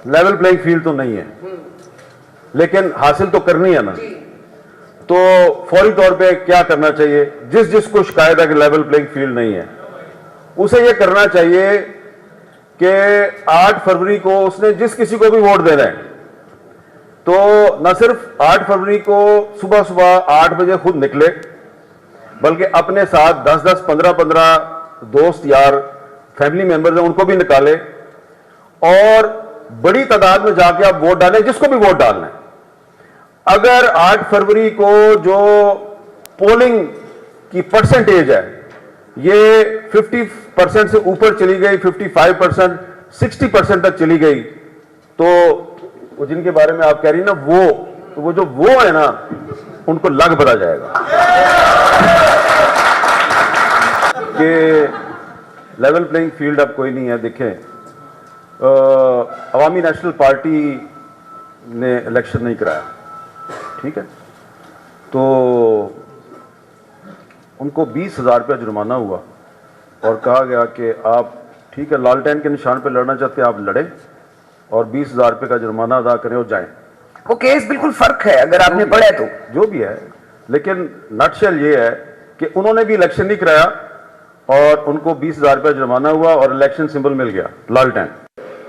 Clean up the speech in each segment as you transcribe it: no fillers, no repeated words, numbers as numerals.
Level playing field तो नहीं है, लेकिन हासिल तो करनी है ना। तो फौरी तौर पे क्या करना चाहिए? जिसको शिकायत है कि लेवल प्लेइंग फील्ड नहीं है, उसे यह करना चाहिए कि 8 फरवरी को उसने जिस किसी को भी वोट देना है, तो न सिर्फ 8 फरवरी को सुबह सुबह 8 बजे खुद निकले, बल्कि अपने साथ 10-10, 15-15 दोस्त यार फैमिली मेंबर्स हैं उनको भी निकाले और बड़ी तादाद में जाके आप वोट डालें, जिसको भी वोट डालना है। अगर 8 फरवरी को जो पोलिंग की परसेंटेज है ये 50% से ऊपर चली गई, 55%, 60% तक चली गई, तो वो जिनके बारे में आप कह रही ना वो जो है ना, उनको लग पड़ा जाएगा कि लेवल प्लेइंग फील्ड अब कोई नहीं है। देखें, अवामी नेशनल पार्टी ने इलेक्शन नहीं कराया, ठीक है, तो उनको 20,000 रुपया जुर्माना हुआ और कहा गया कि आप, ठीक है, लालटेन के निशान पे लड़ना चाहते हैं आप लड़ें और 20,000 रुपये का जुर्माना अदा करें और जाएं। वो केस बिल्कुल फर्क है अगर आपने पढ़ा तो, जो भी है, लेकिन नटशेल ये है कि उन्होंने भी इलेक्शन नहीं कराया और उनको 20,000 रुपया जुर्माना हुआ और इलेक्शन सिंबल मिल गया लालटेन,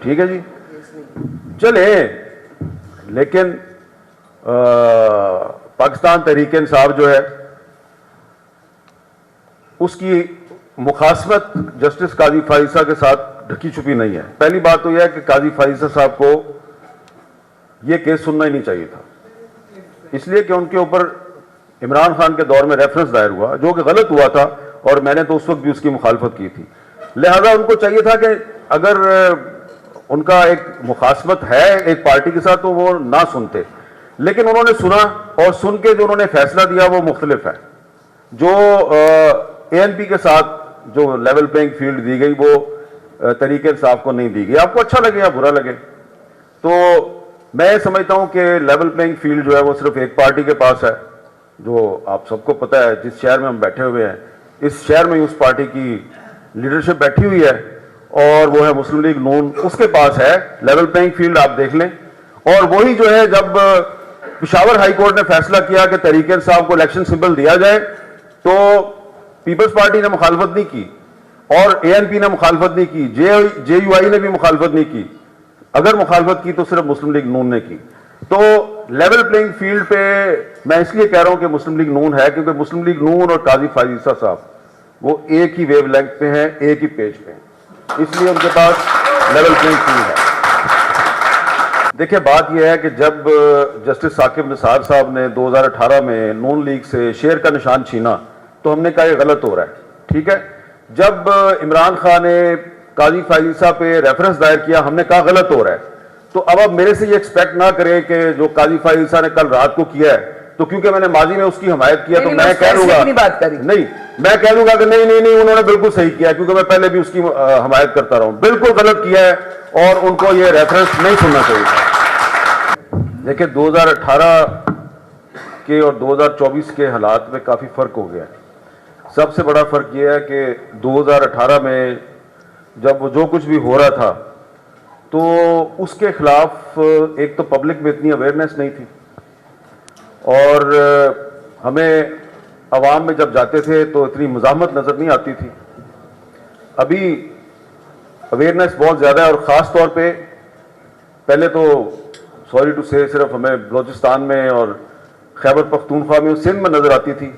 ठीक है जी, चले। लेकिन पाकिस्तान तहरीक इंसाफ जो है उसकी मुखासमत जस्टिस काजी फाइजा के साथ ढकी छुपी नहीं है। पहली बात तो यह है कि काजी फाइजा साहब को यह केस सुनना ही नहीं चाहिए था, इसलिए कि उनके ऊपर इमरान खान के दौर में रेफरेंस दायर हुआ जो कि गलत हुआ था और मैंने तो उस वक्त भी उसकी मुखालफत की थी। लिहाजा उनको चाहिए था कि अगर उनका एक मुखासमत है एक पार्टी के साथ तो वो ना सुनते, लेकिन उन्होंने सुना और सुन के जो उन्होंने फैसला दिया वो मुख्तलिफ है। जो ANP के साथ जो लेवल प्लेइंग फील्ड दी गई वो तरीके इंसाफ को नहीं दी गई। आपको अच्छा लगे या बुरा लगे, तो मैं समझता हूं कि लेवल प्लेइंग फील्ड जो है वो सिर्फ एक पार्टी के पास है, जो आप सबको पता है। जिस शहर में हम बैठे हुए हैं, इस शहर में उस पार्टी की लीडरशिप बैठी हुई है और वो है मुस्लिम लीग नून, उसके पास है लेवल प्लेइंग फील्ड, आप देख लें। और वही जो है, जब पिशावर हाई कोर्ट ने फैसला किया कि तहरीक इंसाफ को इलेक्शन सिंबल दिया जाए, तो पीपल्स पार्टी ने मुखालफत नहीं की और ANP ने मुखालफत नहीं की, JUI ने भी मुखालफत नहीं की। अगर मुखालफत की तो सिर्फ मुस्लिम लीग नून ने की। तो लेवल प्लेइंग फील्ड पे मैं इसलिए कह रहा हूं कि मुस्लिम लीग नून है क्योंकि मुस्लिम लीग नून और काजी फाइजा साहब वो एक ही वेवलेंथ पे हैं, एक ही पेज पे हैं, इसलिए उनके पास लेवल प्लेइंग फील्ड है। देखिए, बात यह है कि जब जस्टिस साकिब निसार साहब ने 2018 में नून लीग से शेर का निशान छीना तो हमने कहा यह गलत हो रहा है, ठीक है। जब इमरान खान ने काजी फाइजा पे रेफरेंस दायर किया हमने कहा गलत हो रहा है। तो अब आप मेरे से ये एक्सपेक्ट ना करें कि जो काजी फाइजा ने कल रात को किया है, तो क्योंकि मैंने माजी में उसकी हमायत किया तो मैं कह दूंगा नहीं, मैं कह दूंगा कि नहीं उन्होंने बिल्कुल सही किया क्योंकि मैं पहले भी उसकी हमायत करता रहा हूं। बिल्कुल गलत किया है और उनको ये रेफरेंस नहीं सुनना चाहिए था। देखिए, 2018 के और 2024 के हालात में काफी फर्क हो गया है। सबसे बड़ा फर्क यह है कि 2018 में जब जो कुछ भी हो रहा था तो उसके खिलाफ एक तो पब्लिक में इतनी अवेयरनेस नहीं थी और हमें अवाम में जब जाते थे तो इतनी मुज़ाहमत नजर नहीं आती थी। अभी अवेयरनेस बहुत ज़्यादा है और ख़ास तौर पे पहले तो सॉरी टू से सिर्फ हमें बलोचिस्तान में और खैबर पख्तूनख्वा में, सिंध में नजर आती थी,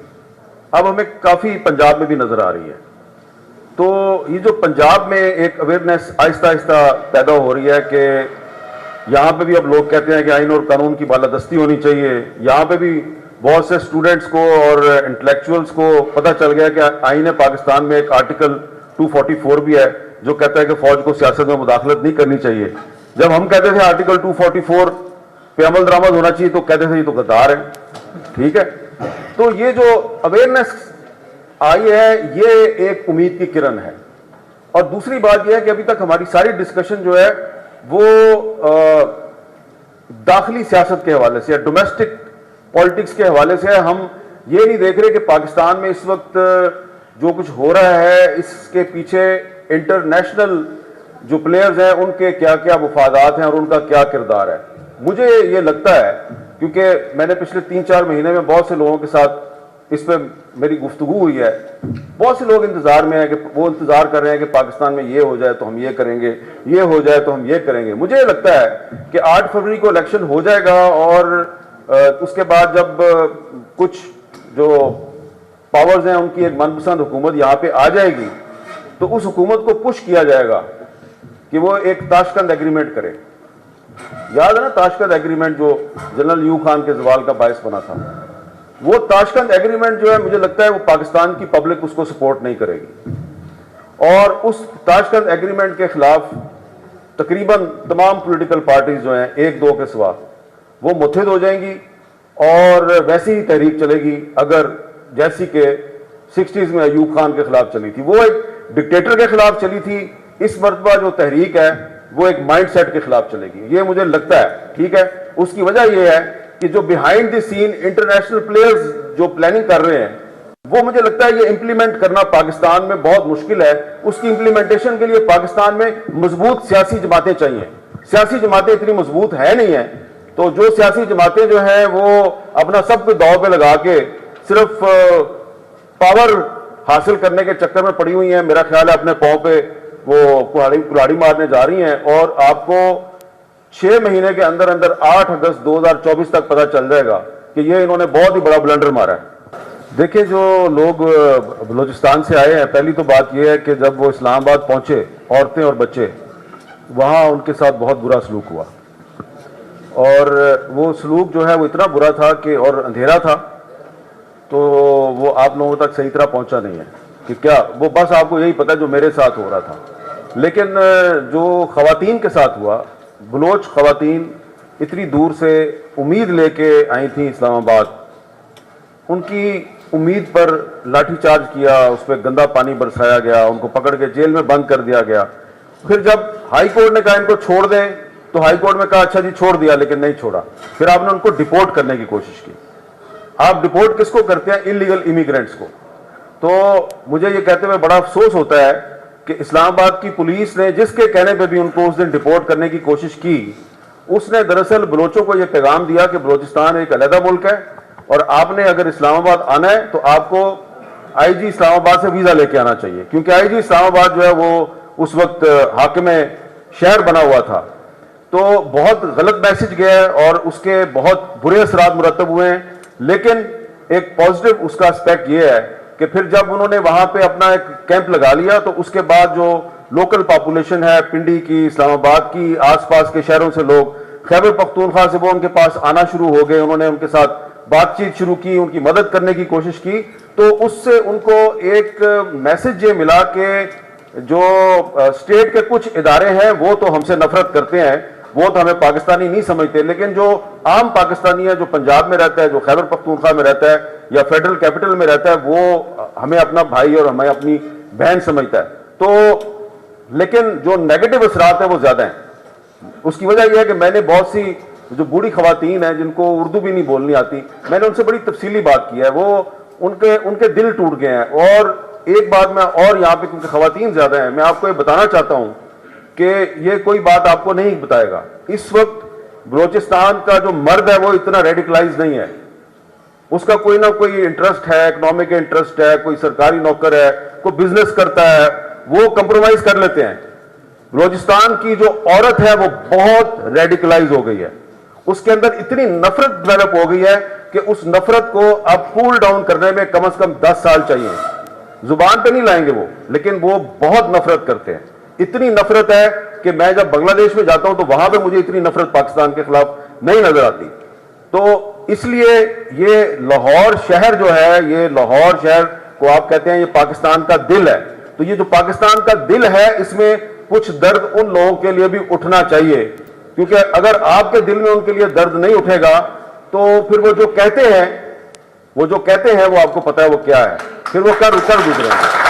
अब हमें काफ़ी पंजाब में भी नजर आ रही है। तो ये जो पंजाब में एक अवेयरनेस आहिस्ता आहिस्ता पैदा हो रही है कि यहाँ पे भी अब लोग कहते हैं कि आइन और कानून की बालादस्ती होनी चाहिए। यहाँ पे भी बहुत से स्टूडेंट्स को और इंटेलेक्चुअल्स को पता चल गया कि आइन पाकिस्तान में एक आर्टिकल 244 भी है जो कहता है कि फौज को सियासत में मुदाखलत नहीं करनी चाहिए। जब हम कहते थे आर्टिकल 244 पे अमल दरामद होना चाहिए तो कहते थे ये तो गद्दार है, ठीक है। तो ये जो अवेयरनेस आई है ये एक उम्मीद की किरण है। और दूसरी बात यह है कि अभी तक हमारी सारी डिस्कशन जो है वो दाखिली सियासत के हवाले से, डोमेस्टिक पॉलिटिक्स के हवाले से है। हम ये नहीं देख रहे कि पाकिस्तान में इस वक्त जो कुछ हो रहा है इसके पीछे इंटरनेशनल जो प्लेयर्स हैं उनके क्या क्या मुफादात हैं और उनका क्या किरदार है। मुझे ये लगता है, क्योंकि मैंने पिछले 3-4 महीने में बहुत से लोगों के साथ इस पर मेरी गुफ्तगू हुई है, बहुत से लोग इंतजार में हैं कि वो इंतजार कर रहे हैं कि पाकिस्तान में ये हो जाए तो हम ये करेंगे, ये हो जाए तो हम ये करेंगे। मुझे लगता है कि 8 फरवरी को इलेक्शन हो जाएगा और उसके बाद जब कुछ जो पावर्स हैं उनकी एक मनपसंद हुकूमत यहाँ पे आ जाएगी तो उस हुकूमत को पुश किया जाएगा कि वो एक ताशकंद एग्रीमेंट करे। याद है ना ताशकंद एग्रीमेंट जो जनरल यूब खान के जवाल का बायस बना था। वो ताशकंद एग्रीमेंट जो है मुझे लगता है वो पाकिस्तान की पब्लिक उसको सपोर्ट नहीं करेगी और उस ताशकंद एग्रीमेंट के खिलाफ तकरीबन तमाम पॉलिटिकल पार्टीज जो हैं 1-2 के सिवा वो मुत्तहिद हो जाएंगी और वैसी ही तहरीक चलेगी अगर जैसी के 60s में अयूब खान के खिलाफ चली थी। वो एक डिक्टेटर के खिलाफ चली थी, इस मरतबा जो तहरीक है वो एक माइंडसेट के खिलाफ चलेगी, ये मुझे लगता है। ठीक है, उसकी वजह यह है कि जो behind the scene international players जो प्लानिंग कर रहे हैं वो मुझे लगता है ये इंप्लीमेंट करना पाकिस्तान में बहुत मुश्किल है। उसकी इंप्लीमेंटेशन के लिए पाकिस्तान में मजबूत सियासी जमातें चाहिए। सियासी जमातें इतनी मजबूत है नहीं है, तो जो सियासी जमातें जो हैं वो अपना सब कुछ दांव पे लगा के सिर्फ पावर हासिल करने के चक्कर में पड़ी हुई हैं। मेरा ख्याल है अपने पांव पे वो कुल्हाड़ी मारने जा रही हैं और आपको 6 महीने के अंदर अंदर 8 अगस्त 2024 तक पता चल जाएगा कि ये इन्होंने बहुत ही बड़ा ब्लंडर मारा है। देखिए, जो लोग बलूचिस्तान से आए हैं, पहली तो बात यह है कि जब वो इस्लामाबाद पहुंचे, औरतें और बच्चे, वहां उनके साथ बहुत बुरा सलूक हुआ और वो सलूक जो है वो इतना बुरा था कि और अंधेरा था तो वो आप लोगों तक सही तरह पहुंचा नहीं है कि क्या, वो बस आपको यही पता जो मेरे साथ हो रहा था। लेकिन जो खवातीन के साथ हुआ, बलोच खवातीन इतनी दूर से उम्मीद लेके आई थी इस्लामाबाद, उनकी उम्मीद पर लाठीचार्ज किया, उस पर गंदा पानी बरसाया गया, उनको पकड़ के जेल में बंद कर दिया गया। फिर जब हाई कोर्ट ने कहा इनको छोड़ दें तो हाई कोर्ट में कहा अच्छा जी छोड़ दिया, लेकिन नहीं छोड़ा। फिर आपने उनको डिपोर्ट करने की कोशिश की। आप डिपोर्ट किसको करते हैं? इलीगल इमिग्रेंट्स को। तो मुझे ये कहते हुए बड़ा अफसोस होता है कि इस्लामाबाद की पुलिस ने जिसके कहने पे भी उनको उस दिन डिपोर्ट करने की कोशिश की, उसने दरअसल बलोचों को यह पैगाम दिया कि बलोचिस्तान एक अलग मुल्क है और आपने अगर इस्लामाबाद आना है तो आपको आईजी इस्लामाबाद से वीजा लेके आना चाहिए, क्योंकि आईजी इस्लामाबाद जो है वो उस वक्त हाकिम शहर बना हुआ था। तो बहुत गलत मैसेज गया है और उसके बहुत बुरे असरात मुरतब हुए हैं। लेकिन एक पॉजिटिव उसका एस्पेक्ट ये है कि फिर जब उन्होंने वहां पे अपना एक कैंप लगा लिया तो उसके बाद जो लोकल पॉपुलेशन है पिंडी की, इस्लामाबाद की, आसपास के शहरों से लोग खैबर पख्तूनख्वा से वो उनके पास आना शुरू हो गए। उन्होंने उनके साथ बातचीत शुरू की, उनकी मदद करने की कोशिश की। तो उससे उनको एक मैसेज ये मिला कि जो स्टेट के कुछ इदारे हैं वो तो हमसे नफरत करते हैं, वो तो हमें पाकिस्तानी नहीं समझते, लेकिन जो आम पाकिस्तानी है, जो पंजाब में रहता है, जो खैबर पख्तूनख्वा में रहता है या फेडरल कैपिटल में रहता है, वो हमें अपना भाई और हमें अपनी बहन समझता है। तो लेकिन जो नेगेटिव असरात है वो ज्यादा है। उसकी वजह यह है कि मैंने बहुत सी जो बूढ़ी खवातीन है जिनको उर्दू भी नहीं बोलनी आती, मैंने उनसे बड़ी तफसीली बात की है। वो उनके दिल टूट गए हैं। और एक बात मैं और यहाँ पे, क्योंकि खवातीन ज्यादा है, मैं आपको ये बताना चाहता हूँ कि ये कोई बात आपको नहीं बताएगा, इस वक्त बलोचिस्तान का जो मर्द है वो इतना रेडिकलाइज नहीं है। उसका कोई ना कोई इंटरेस्ट है, इकोनॉमिक इंटरेस्ट है, कोई सरकारी नौकर है, कोई बिजनेस करता है, वो कंप्रोमाइज कर लेते हैं। बलोचिस्तान की जो औरत है वो बहुत रेडिकलाइज हो गई है, उसके अंदर इतनी नफरत डेवलप हो गई है कि उस नफरत को अब कूल डाउन करने में कम से कम 10 साल चाहिए। जुबान पे नहीं लाएंगे वो, लेकिन वो बहुत नफरत करते हैं। इतनी नफरत है कि मैं जब बांग्लादेश में जाता हूं तो वहां पे मुझे इतनी नफरत पाकिस्तान के खिलाफ नहीं नजर आती। तो इसलिए ये लाहौर शहर जो है, ये लाहौर शहर को आप कहते हैं ये पाकिस्तान का दिल है। तो ये जो पाकिस्तान का दिल है, इसमें कुछ दर्द उन लोगों के लिए भी उठना चाहिए, क्योंकि अगर आपके दिल में उनके लिए दर्द नहीं उठेगा तो फिर वो जो कहते हैं वो आपको पता है वो क्या है, फिर वो कर गुजरेंगे।